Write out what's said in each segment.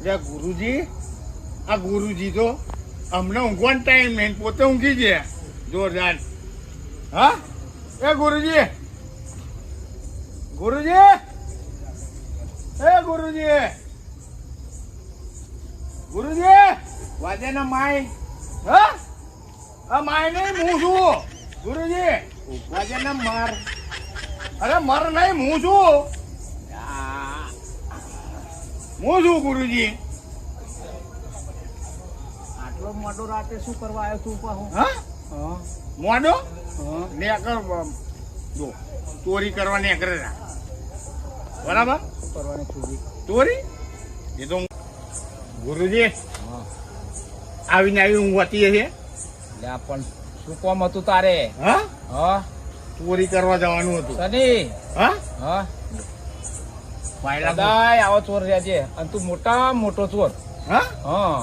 ગુરુજી, આ ગુરુજી તો અમને ઊંઘવાનો ટાઈમ નહીં, પોતે ઊંઘી ગયા જોરદાર. હા એ ગુરુજી, ગુરુજી, એ ગુરુજી, ગુરુજી વાજે ના માય. હા આ માય નહીં, હું છું ગુરુજી. વાજે ના માર. અરે મર નહીં, હું છું, હું છું ગુરુજી. આટલો મોટો રાતે શું કરવા આવ્યો તું પાહો? હા મોડો ને કર જો ચોરી કરવાની કરે બરાબર. કરવાની ચોરી ચોરી એ તો ગુરુજી આવીને આવી ઊંઘવાતી છે. લે પણ શું કોમ હતું તારે? હા હા ચોરી કરવા જવાનું હતું. સની હા હા પાયલા દાય આવો ચોર રહેજે અને તું મોટા મોટો ચોર. હા હા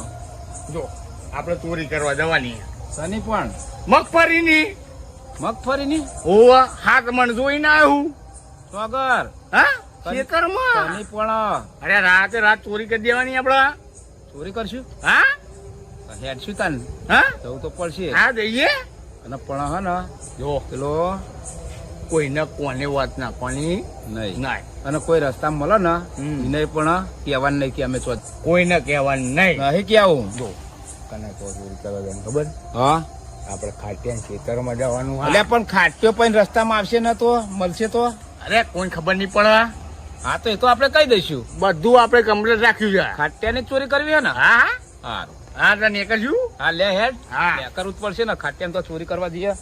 જો આપણે ચોરી કરવા જવાની સની પણ મગફળીની. મગફળીની ઓવા હાથ મણ જોઈને આવ્યું. સ્વાગર હા ખેતરમાં. સની પણ અરે રાતે રાત ચોરી કરી દેવાની આપડા. ચોરી કરશું? હા હેડશું તાન હા જવું તો પડશે. હા જઈએ. અને પણ હા ને જો પેલો કોઈને કોને વાત નાખવાની નહીં નહીં. અને કોઈ રસ્તા મળે ને હમ. એને પણ કહેવાનું નહીં કે અમે ચોર કોઈને કહેવાનું નહીં. નહીં કેવું. જો કને તો ચોરી કરવા જવાનું ખબર? હા આપણે ખાટિયા ખેતરમાં જવાનું. એટલે પણ ખાટ્યો પણ રસ્તામાં આવશે ને તો મળશે તો? અરે કોઈ ખબર નહીં પડે. હા તો એ તો આપણે કહી દઈશું. બધું આપણે કમ્પ્લીટ રાખ્યું છે. ખાટ્યાની ચોરી કરવી હે ને? હા સારું હા તો ને કરશું. હા લે હેડ. હા. લે કરવું જ પડશે ને, ખાટ્યાને તો ચોરી કરવા જઈએ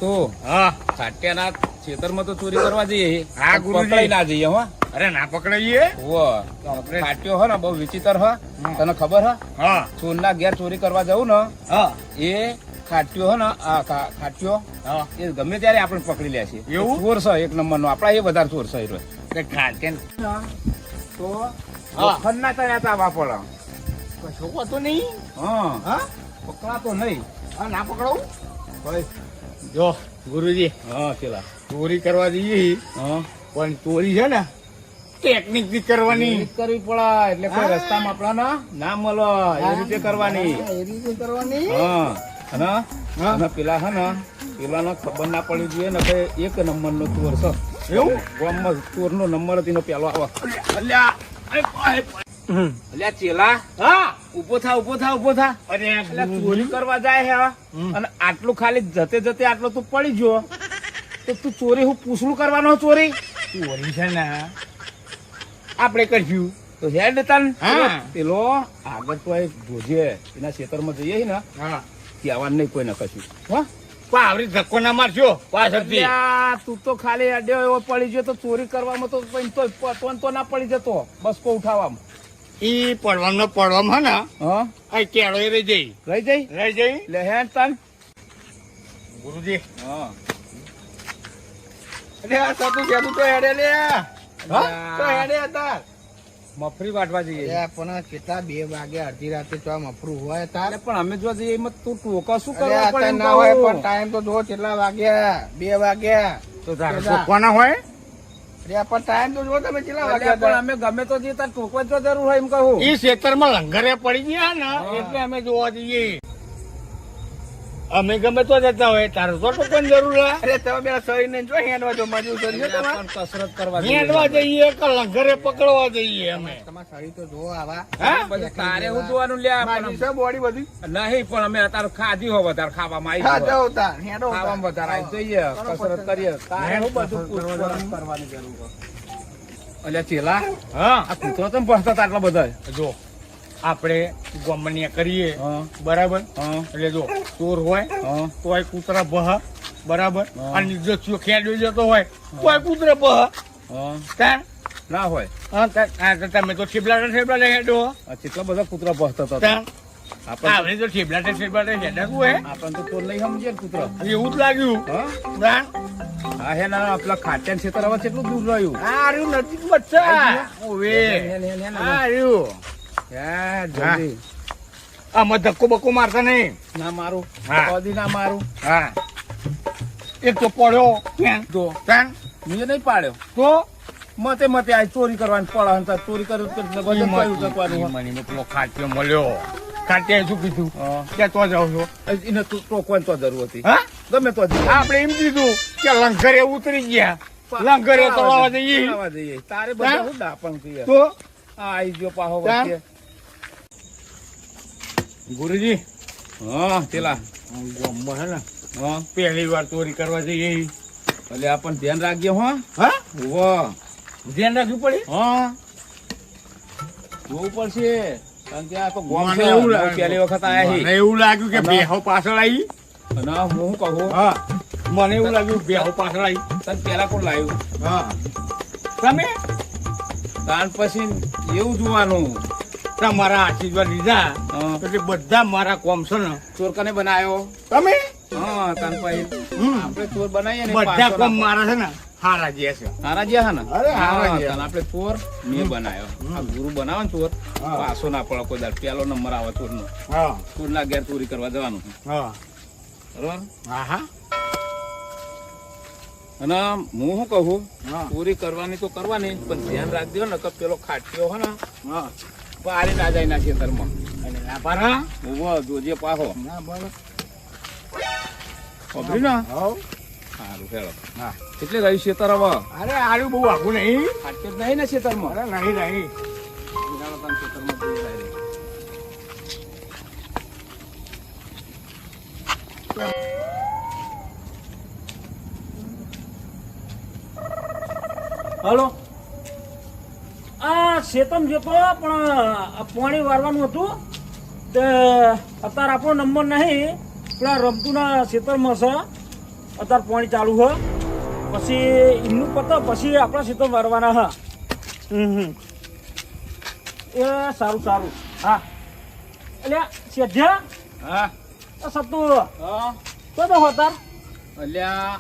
તો હા ખાટ્યાના ખેતરમાં તો ચોરી કરવા જઈએ. હા, ગુરુજી. પકડાઈ ના જઈએ હો. અરે ના પકડાઈએ. ખાટ્યો હો ને બહુ વિચિત્ર હ. તને ખબર હ? હા ચોરના ઘેર ચોરી કરવા જવું ને હા એ ખાટ્યો હો ને આ ખાટ્યો હા એ ગમે ત્યારે આપણે પકડી લે છે. એવું? ચોર છે એક નંબર નો. આપડા એ વધારે ચોર છે એ રહ્યો. તે ખાટિયા તો હા. ખન્ના તૈયાર તા વાપરો. છોકરો તો નહીં. હા હા પકડાતો નહીં. હા ના પકડાવું. ભાઈ જો ગુરુજી હા પેલા ચોરી કરવા જઈએ હા પણ ચોરી છે ને ટેકનિક થી કરવાની. ચોરી કરવી પડે એટલે કોઈ હા. રસ્તામાં આપણા ના મળે એ રીતે કરવાની. એ રીતે કરવાની. હા અને હા. અને પેલા હે ને પેલાને ખબર ના પડવી જોઈએ ને કે એક નંબર નો ચોર છે. એવું? ગામમાં ચોર નો નંબર જ એનો પેલો આવે. અલ્યા અલ્યા ચેલા હા ઉભો થા ઉભો થા ઉભો થા. અરે એટલે ચોરી કરવા જાય હે અને આટલું ખાલી જતે જતે આટલો તું પડી ગયો તો તું ચોરી હું પૂછડું કરવાનો ચોરી ચોરી છે ને આપણે કરશું તો હેડ તાન. હા. પેલો આગળ તો એક જોજે એના ખેતરમાં જઈએ ને હા કહેવાનું નહીં કોઈને કશું. હો પાવરી ધક્કો ના મારજો પાછળથી. અલ્યા, તું તો ખાલી અડ્યો એવો પડી ગયો તો ચોરી કરવામાં તો તો ના પડી જતો બસ કો ઉઠાવવામાં. ઈ પડવામાં હે ને હા આ કેળો એ રહી જઈ રહી જઈ રહી જઈ. લે હેડ તાન. ગુરુજી હા અરે આ સાતું સાતું તો હેડે લે. હા તો અલ્યા, હેડે હતા. મફરી વાટવા જઈએ. પણ કેટલા 2 વાગે અડધી રાતે તો મફરું હોય તાર. અરે પણ અમે જો જઈએ એમાં તું ટોકા શું અરે કરવા પડે અત્યારે એમ ના હોય કહું. પણ ટાઈમ તો જો કેટલા વાગ્યા 2 વાગ્યા. તો તારે ટોકવાના હોય. અરે પણ ટાઈમ તો જો તમે કેટલા અલ્યા, વાગ્યા પણ અમે ગમે તો જઈએ તાર ટોકવા જ જરૂર હોય એમ કહું. ઈ ખેતરમાં લંગરે પડી ગયા ને હા. એટલે અમે જોવા જઈએ. અમે ગમે તો જતા હોય તારે તો ટોકવાની જરૂર હે. અરે તમે પેલા શરીર ને જો હેડવા જો મજૂર શરીર અલ્યા, તમારે પણ કસરત કરવા હેડવા જઈએ કે લંગરે પકડવા જઈએ અમે. તમારા શરીર તો જો આવા. હા? બધું તારે હું જોવાનું લ્યા પણ મારી છે બોડી બધી. નહીં પણ અમે અત્યારે ખાધી હોય વધારે ખાવામાં હા આવી જાઓ તાર હેડો તાર. ખાવામાં વધારે આવી જઈએ કસરત કરીએ તારે હું બધું કરવાની કરવાની જરૂર હોય. અલ્યા ચેલા હા આ કૂતરો તો ભણતા હતા આટલા બધા. જો આપણે ગમનિયા કરીએ હા બરાબર. હા એટલે જો ચોર હોય હા તોય કૂતરા બહ બરાબર. હા. અને જો ખેડ્યો જતો હોય તોય કૂતરા બહ. હા તાર ના હોય. હા તમે તો ઠેબલા હેડો. આ કેટલા બધા કૂતરા ભણતા હતા. તાર આપણે આપણે તો ઠેબલા હેડાતું હોય આપણને તો ચોર નહીં સમજે ને કૂતરો. એવું જ લાગ્યું. હા તાર હા હે ના આપલા ખાટ્યા ખેતર હવે કેટલું દૂર રહ્યું. આ રહ્યું નજીક બચ્ચા ઓવે આ રહ્યું. યાર જલ્દી આમાં ધક્કો બક્કો મારતા નહીં. ના મારું હા. કદી ના મારું. હા એક તો પડ્યો ક્યાં જો તાર મેં નહીં પાડ્યો. તો મતે મતે આ ચોરી કરવાની પડે ને તાર ચોરી કરે તો વજન કયું કરવાનું હોય? મને પેલો ખાટ્યો મળ્યો. ખાટ્યાએ શું કીધું? હા. ક્યાં તો જાવ છો? એને તું ટોકવાની તો જરૂર હતી. હા? ગમે તો જઈએ. આપણે એમ કીધું કે લંગરે ઉતરી ગયા. લંગરે તળાવવા જઈએ. તળાવવા જઈએ. તારે બધા શું ડાપણ છે યાર. તો આ આઈ ગયો પાહો ચાલ. વચ્ચે. ગુરુજી હા પેલા ગામમાં હે ને હા પહેલી વાર ચોરી કરવા જઈએ. એટલે આપણ ધ્યાન રાખજો હો. હા? વાહ ધ્યાન રાખવું પડે. હા જોવું પડશે કારણ કે આ તો ગોમ મને છે એવું હું લાગ્યું. પહેલી વખત આયા મને હી એવું લાગ્યું કે અને- બેહો પાછળ આવી. અને હું શું કહું હા, મને એવું લાગ્યું બેહો પાછળ આવી. તને પેલા કોણ લાવ્યું હા, તમે તાન પછી એવું જોવાનું તમારા આશીર્વાદ લીધા હા. એટલે બધા મારા કોમ છે ને ચોર કને બનાવ્યો તમે હા તાન પછી આપણે ચોર બનાવીએ ને બધા પાછો કોમ ના- મારા છે ને હારા જે છે. હારા જ્યાં હે ને અરે હારા હા, જ્યાં. તાન આપણે ચોર મેં બનાવ્યો આ ગુરુ બનાવે ને ચોર હા. પાછો ના પડે કોઈ દાડ પેલો નંબર આવે ચોર નો હા, ચોર ના ઘેર ચોરી કરવા જવાનું હા, બરોબર હા, હા, અને હું શું કહું હા, ચોરી કરવાની તો કરવાની પણ ધ્યાન રાખજો ને કે પેલો ખાટ્યો હે ને હા. પારી ના જાય ના ખેતરમાં અને ના પારા? ઉભો જોજે પાહો ના બરાબર. ખબરી ને હાઉ. સારું હેલો હા. એટલે રહ્યું ખેતર હવે અરે આડું બહુ આઘું નહીં. ખાટ્યો જ નહીં ને ખેતરમાં અરે નહીં નહીં. ઉનાળો તાન ખેતરમાં જોઈ જાય. હલો આ શેતમ જતો પણ આ પાણી વારવાનું હતું તે અત્યારે આપણો નંબર નહીં પેલા રમતુના ખેતરમાં છે અત્યારે પાણી ચાલુ છે પછી એમનું પતો પછી આપણા ખેતર વારવાના હા એ સારું સારું હા એટલે શેઠિયા હા સતુ હા તો તો હોતાર અલ્યા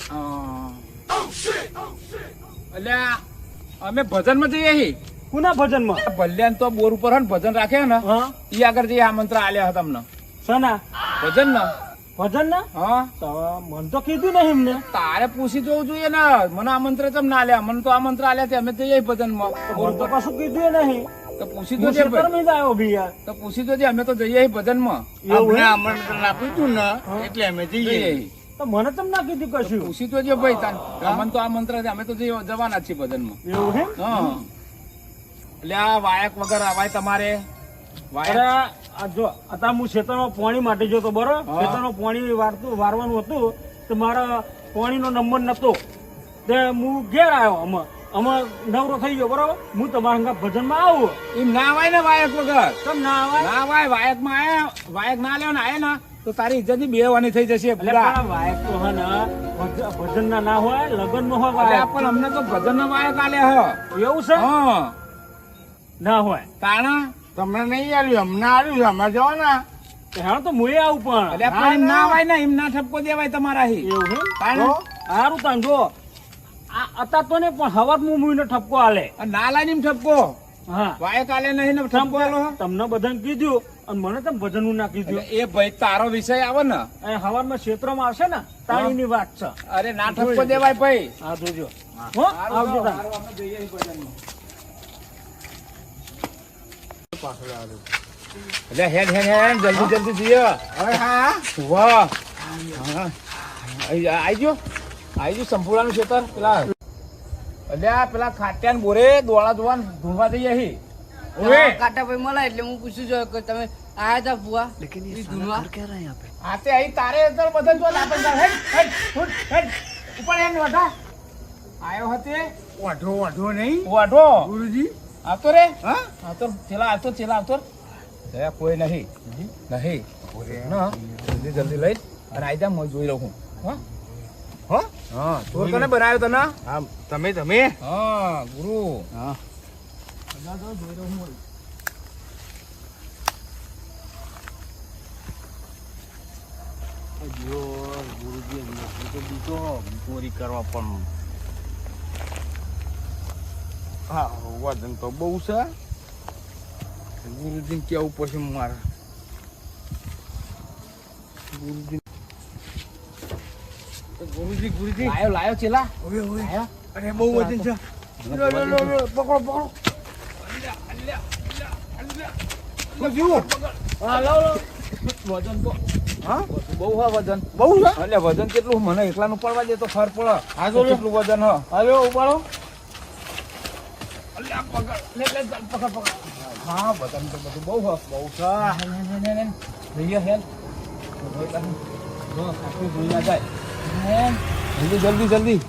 અલ્યા અમે ભજનમાં જઈએ છીએ કુના ભજનમાં ભલ્યાન તો બોર ઉપર હે ને ભજન રાખે ને હા ઈ આગળ જે આમંત્ર આલ્યા હતા તમને સના ભજન ને ભજન ના હા મને તો કીધું નહીં એમને તારે પૂછી જોવું જોઈએ ને મને આમંત્ર ચમ ના આલ્યા મને તો આમંત્ર આલ્યા તે અમે જઈએ ભજનમાં મને તો કશું કીધું એ નહીં તો પૂછી હું જોજે ભાઈ. ખેતરમાં જ આવ્યો ભઈ યાર તો પૂછી જોજે અમે તો જઈએ ભજનમાં એવું અમને એમ? આમંત્રણ આપ્યું હતું ને એટલે અમે જઈએ. જઈએ તો મને તમ ના કીધું કશું પૂછી જોજે ભાઈ તાન અમને તો આમંત્ર છે અમે તો જવાના જ છીએ ભજનમાં એવું હે હા એટલે આ વાયક વગર આવાય તમારે અરે વાયક આ જો અત્યારે હું ખેતરમાં પાણી માટે જોતો બરોબર હા. ખેતરમાં પાણી વારવાનું હતું તો મારા પાણીનો નંબર નતો તે હું ઘેર આવ્યો અમે નવરો થઈ ગયો બરોબર હું તમારા હંગા ભજનમાં આવું એમ ના આવાય ને વાયક વગર કેમ ના આવે ના વાય વાયકમાં આયા વાયક ના લેવા ને આયા ને તો તારી ઇજ્જત બે વાની થઈ જશે એટલે પૂરા. પણ વાયક તો હે ને ભજન ના હોય લગન નો હોય એટલે વાયક પણ અમને તો ભજન નો વાયક આલ્યા એવું છે હ હા ના હોય તાણા તમને નહીં આવ્યું અમને આવ્યું છે અમે જવાના. હા તો મુએ આવું પણ એટલે પણ એમ ના આવાય ને એમ ના ઠપકો દેવાય તમારા હી એવું હે તાણા સારું તાન જો આ અત્યાર તો ને પણ હવાર મુંબઈ ઠપકો આલે અને ના લાય ને એમ ઠપકો હા વાયક આલે નહીં ને ઠપકો આલો હો. તમને બધાને કીધું અને મને તમે ભજન નું ના કીધું એટલે એ ભાઈ તારો વિષય આવે ને એ હવારમાં ક્ષેત્રમાં આવશે ને તાળીની વાત છે અરે ના ઠપકો દેવાય ભાઈ હા જોજો હો આવજો તાન. અમે જઈએ છીએ ભજનમાં. એટલે હેડ હેડ હેડ જલ્દી જલ્દી જઈએ હવે હા વાહ આઈજો સંપૂર્ણ ખેતર પેલા અલ્યા પેલા ખાટ્યા બોરે દોડા જોવાન ઢૂંઢવા જઈએ હી ઓવે કાટા ભાઈ મળે એટલે હું પૂછું છું કે તમે આયા તા બુઆ ઈ ધૂનવા? આતે આઈ તારે તો બધા જો લાપન હેડ હેડ ફૂટ હેડ ઉપર એમ વઢા આયો હતે વાઢો વાઢો નહીં વાઢો ગુરુજી. આવતો રે હા આવતો ચેલા આવતો કોઈ નહીં નહીં ના જલ્દી જલ્દી લઈ અને આઈ જા હું જોઈ લઉં હું હા હો હા ચોર કને બનાવ્યો તને હા તમે હા ગુરુ હા ચોરી કરવા પણ હા વજન તો બહુ છે ગુરુજી કેવું પડશે મારે ગુરુજી લાયો ચેલા ઓવે ઓવે લાયો અરે બહુ વજન છે પકડો. શું થયું? હા, લાવો. વજન તો હા? બહુ હા વજન. બહુ છે? એટલે વજન કેટલું મને એકલાનું પડવા દે તો ખર પડે. હા, તો લ્યો. કેટલું વજન હ? હવે ઉપાડો. અલ્યા પકડ. લે પકડ. હા વજન તો બધું બહુ હ. બહુ છે. જોઈએ હેલ. જોઈ ના જાય. જલ્દી.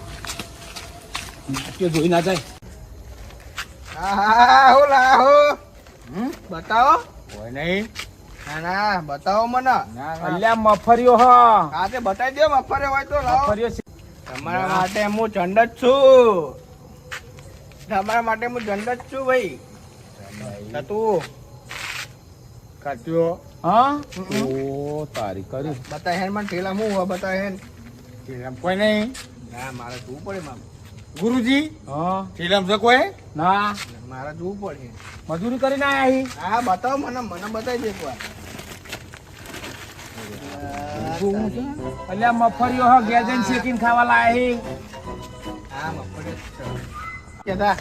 જોઈ ના જાય. આહો લાહો બતાવો હોય નહીં. ના બતાવો મને અલ્યા મફરિયો હ. હા તે બતાવી દો મફરે હોય તો લાવો મફરિયો છે. તમારા માટે હું ચંડ જ છું તમારા માટે હું ચંડ જ છું ભાઈ તું કાચ્યો હા ઓ તારી કરી. બતા હેન મને ઠેલા હું હોય બતા હેન કોઈ નહીં. ના મારે જોવું પડે મામ ગુરુજી હા ઠીલામ છે કોઈ? ના મારે જોવું પડે મજૂરી કરીને આયા હી. હા બતાવો મને બતાવી દે એક વાર અલ્યા મફરિયો હ ગેજન શેકીને ખાવા લાયા હી. હા મફળે કેદા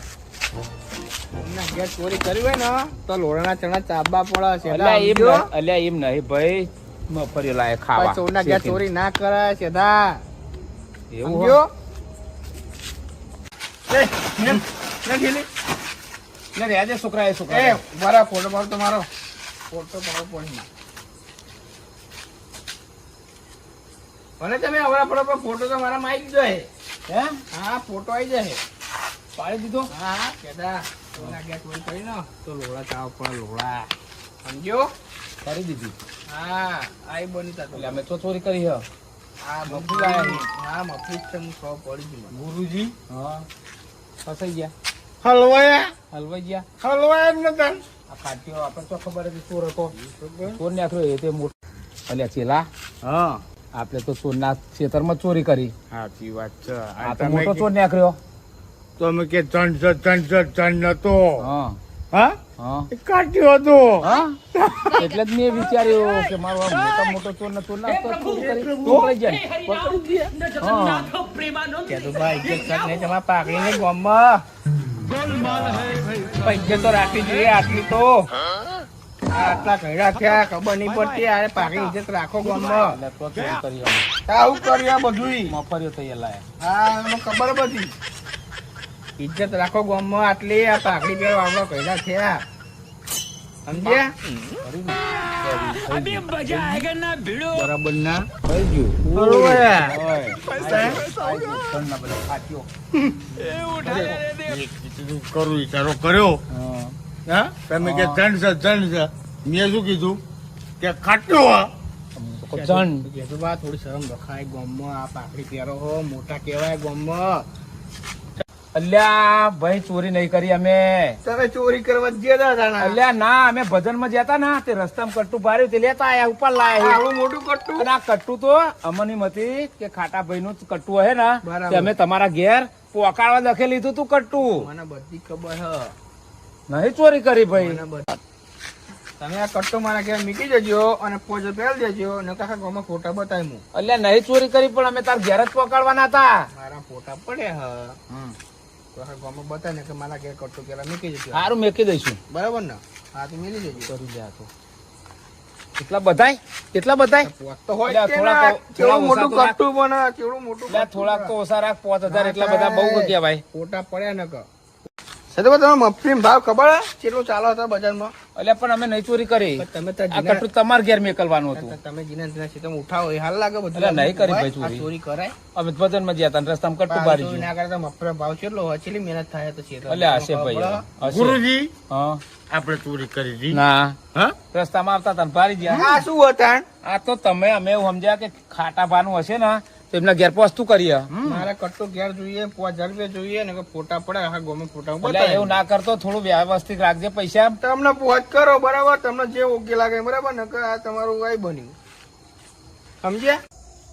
તમને ઘેર ચોરી કરી હોય ને તો લોડાના ચણા ચાબા પડે છે અલ્યા એમ નહીં ભાઈ મફરિયો લાયા ખાવા. ચોરના ઘેર ચોરી ના કરે સીધા એવું સમજ્યો હો? લે રેજે છોકરા એ એ છોકરા. મારા ફોટો પાડો તો મારો ફોટો પાડો પડી મને તમે આવડા પડો પણ ફોટો તો મારા માં આવી જ જાય હે હા ફોટો આવી જાય પાડી દીધો. હા કેદા ચોરના ઘેર ચોરી કરી ને તો લોડા ચાવ પડે લોડા સમજ્યો કરી દીધી. હા આઈ બની તા એટલે અમે તો ચોરી કરી હ. હા મફળી લાયા છે. હા મફળી જ છે હું ખબર પડી ગઈ મને. ગુરુજી હા ફસાઈ ગયા. હલવાયા હલવાઈ ગયા. હલવાયા જ નતા. આ ખાટીઓ આપણે તો ખબર હતી ચોર હતો. ચોર ને આખરો એ તે મોટો. અલ્યા ચેલા હા આપણે તો ચોરના ખેતરમાં જ ચોરી કરી. સાચી વાત છે આ તો મોટો ચોર ને આખર્યો. તમે કે ચંડ નતો હા હા હા એ કાઢ્યો હતો હા એટલે જ મેં વિચાર્યું કે મારો આ મોટો ચોર ને ચોર ના તો ચોરી કરી પકડી જાય. હા કેદું ભાઈ ઇજ્જત કર નહીં તમારા પાકડી ને ગોમમાં ઇજ્જત તો રાખવી જોઈએ આટલી તો આટલા ઘડા થયા ખબર નહીં પડતી અરે પાકડી ઇજ્જત રાખો ગોમમાં એટલે તો ચોરી કરી અમે. આવું કર્યું બધું મફરિયો તૈયાર લાયા. હા એમાં ખબર બધી ઇજ્જત રાખો ગોમમાં આટલી આ પાકડી બે વાવડો ઘડા થયા સમજ્યા બરાબર ના થઈ ગયું. હલવાયા. ઓય. ઘરના બધા ખાટીઓ. કરું વિચારો કર્યો હા. હા તમે કે ચંડ છે મેં શું કીધું કે ખાટ્યો હા જણ કીધું બા થોડી શરમ રખાય ગોમમાં આ પાકડી પહેરો હો મોટા કહેવાય ગોમમાં અલ્યા ભાઈ ચોરી નહીં કરી અમે. તમે ચોરી કરવા ગયા હતા અલ્યા ના અમે ભજનમાં જતા ના તે રસ્તામાં કટ્ટુ ભાર્યું તે લેતા આયા ઉપર લાયા. આવું મોટું કટ્ટું અને આ કટ્ટુ તો અમની મતી કે ખાટા ભાઈ નું કટ્ટુ હે ને બરાબર. તે અમે તમારા ઘેર પોકાળવા દખે લીધું તું કટ્ટુ. મને બધી ખબર હ નહીં ચોરી કરી ભાઈ. મને બધી તમે આ કટ્ટો મારા ઘેર મૂકી જજો અને પોજો પહેલ દેજો ને કાકા ગોમાં ફોટા બતાવી હું અલ્યા નહીં ચોરી કરી પણ અમે તાર ઘેર જ પોકાળવાના હતા. મારા ફોટા પડ્યા હ કાકા ગોમાં બતાવે ને કે મારા ઘેર કટ્ટો પેલા મૂકી જજો સારું મેકી દઈશું. બરાબર ને હા તો મેલી જજો કરી લે આ તો. એટલા બધાય પોત તો હોય અલ્યા, જ તે થોડાક ના. તો- કેવડું થોડા મોટું ઓછા તો કટ્ટું બને કેવડું મોટું એટલે કટ્ટું થોડાક તો બને. ઓછા રાખ 5000 એટલા બધા બહુ કહેવાય. ફોટા પડ્યા ને કે સદો તમે મફતી ભાવ ખબર હે કેટલું ચાલો હતો બજારમાં એટલે પણ અમે નહીં ચોરી કરી. પણ તમે તો આ કટ્ટુ તમારા ઘેર મેકલવાનું હતું. તમે જીના તમે ઉઠાવો એ હાલ લાગે બધું અલ્યા, નહીં કરી ભાઈ આ ચોરી. ચોરી કરાય અમે ભજનમાં ગયા હતા અને રસ્તામાં કટ્ટુ ભારી ચોરી ગયું. ના કરે તો મફરા ભાવ કેટલો હોય કેટલી મહેનત થાય તો છે અલ્યા હશે ભાઈ હશે. ગુરુજી હા આપણે ચોરી કરી હતી ના હા રસ્તામાં આવતા હતા ને ભારી ગયા. આ શું હતા આ તો તમે અમે એવું સમજ્યા કે ખાટા ભાનું હશે ને તો એમના ઘેર પહોંચતું કરીએ. મારા કટ્ટો ઘેર જોઈએ 5000 રૂપિયા જોઈએ ને કે ફોટા પડે આખા ગોમાં ફોટા એટલે બતાવે એવું ના કરતો થોડું વ્યવસ્થિત રાખજે પૈસા. તમને પહોંચ કરો બરાબર તમને જે ઓકે લાગે બરાબર ને કે આ તમારું આઈ બન્યું સમજ્યા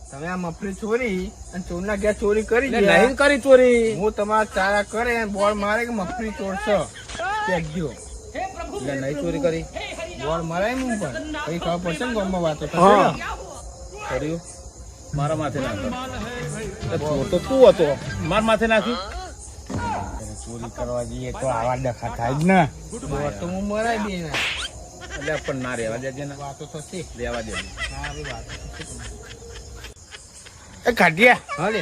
તમે આ મફરી ચોરી અને ચોરના ઘેર ચોરી કરી એટલે ગયા. નહીં કરી ચોરી. હું તમારા ચારા કરે બોલ મારે કે મફરી ચોરશો પેકજો એટલે નહીં ચોરી કરી. બોલ મારે હું પણ કઈ ખબર પડશે ને ગામમાં વાતો હા. થશે કર્યું મારા માથે નાખ્યો. ચોર તો તું હતો માર માથે નાખી. ચોરી કરવા જઈએ તો આવા ડખા થાય જ ને. તો હું મરાઈ દે ને એટલે પણ ના રહેવા દેજે ને, વાતો થશે રહેવા દે. હા બી વાતો થશે એ કાઢ્યા હા લે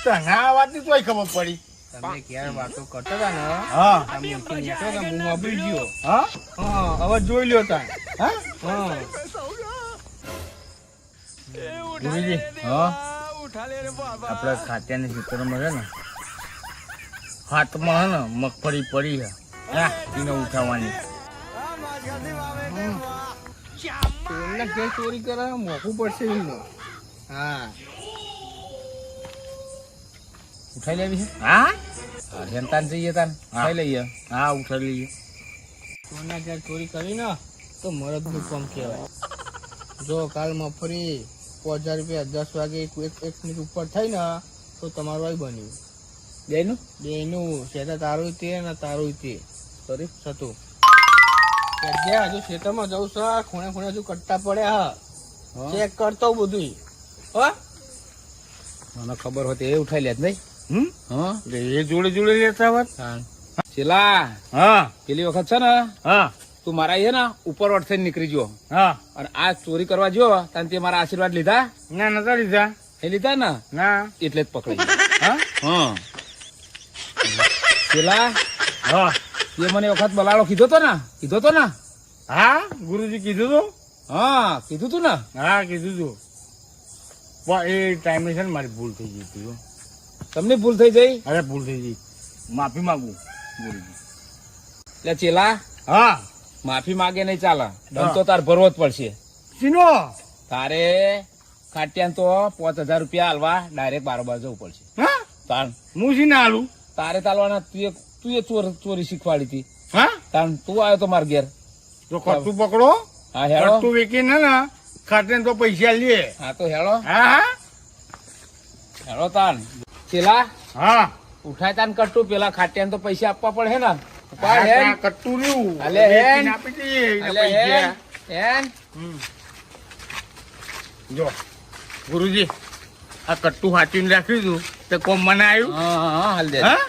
તને આ વાતની તોય ખબર પડી. તમે ક્યારે વાતો કરતા હતા ને હા તમે ઉઠી નીકળો ને હું વાપરી ગયો હા હા હવે જોઈ લ્યો તા હા હા ગુરુજી હા આપડે ખાત્યાની ચિત્રમાં છે ને હાથમાં હે ને મગફળી પડી છે હા એને ઉઠાવવાની. એમને ક્યાં ચોરી કરે મોકવું પડશે એમને હા ઉઠાઈ લેવી છે? હા તાન જઈએ તાન ખાઈ લઈએ. હા ઉઠાવી લઈએ. સોના ક્યાં ચોરી કરી ને તો મરદનું કામ કહેવાય. જો કાલ મફરી 5000 રૂપિયા 10 વાગે એક મિનિટ ઉપર થઈ ને તો તમારું આઈ બન્યું બેયનું? બેનું સેતા તારું તે ને તારું તે સોરી થતું ત્યાં હજુ ખેતરમાં જવું છે ખૂણે ખૂણે હજુ કટ્ટા પડ્યા હા ચેક કરતો બધું હો મને ખબર હોય તો એ ઉઠાઈ લે જ નહીં. હા એટલે એ જોડે જોડે લેતા હોત. છેલ્લા હા પેલી વખત છે ને હા તું મારા છે ને ઉપર વટસે નીકળી ગયો હા અને આ ચોરી કરવા જો તને તે મારા આશીર્વાદ લીધા ના નતા લીધા એ લીધા ને ના એટલે જ પકડી હા હા પેલા હા એ મને વખત બલાડો કીધો તો ને હા ગુરુજી કીધું તું. હા કીધું તું ને હા કીધું તું પણ એ ટાઈમે છે ને મારી ભૂલ થઈ ગઈ હતી હો. તમને ભૂલ થઈ જઈ અરે ભૂલ થઈ ગઈ માફી માંગુ ગુરુજી. એટલે ચેલા હા માફી માગે નહીં ચાલે દંડ તો તાર ભરવો જ પડશે. સીનો તારે ખાટ્યાને તો 5000 રૂપિયા હાલવા ડાયરેક્ટ બારોબાર જવું પડશે. હા તાણ હું સીને આલું તારે ચાલવાના તું એ ચોરી શીખવાડી હતી. હા તાણ તું આવ્યો તો માર ઘેર. તો ખર્ચું પકડો હા હેળો ખર્ચું વેચીને ને ખાતે તો પૈસા લે. હા તો હેળો હા હેળો તાન ચેલા હા ઉઠાય તાન કટ્ટુ પેલા ખાટ્યાને તો પૈસા આપવા પડે હે ને ઉપાડ હા હેન. કટ્ટું રહ્યું અલે હેન. વેચીને આપી દઈએ એના અલે પૈસા. હેન. જો ગુરુજી આ કટ્ટું હાચવીને રાખ્યું હતું તે કોમ મને આવ્યું હા હાલ દે હા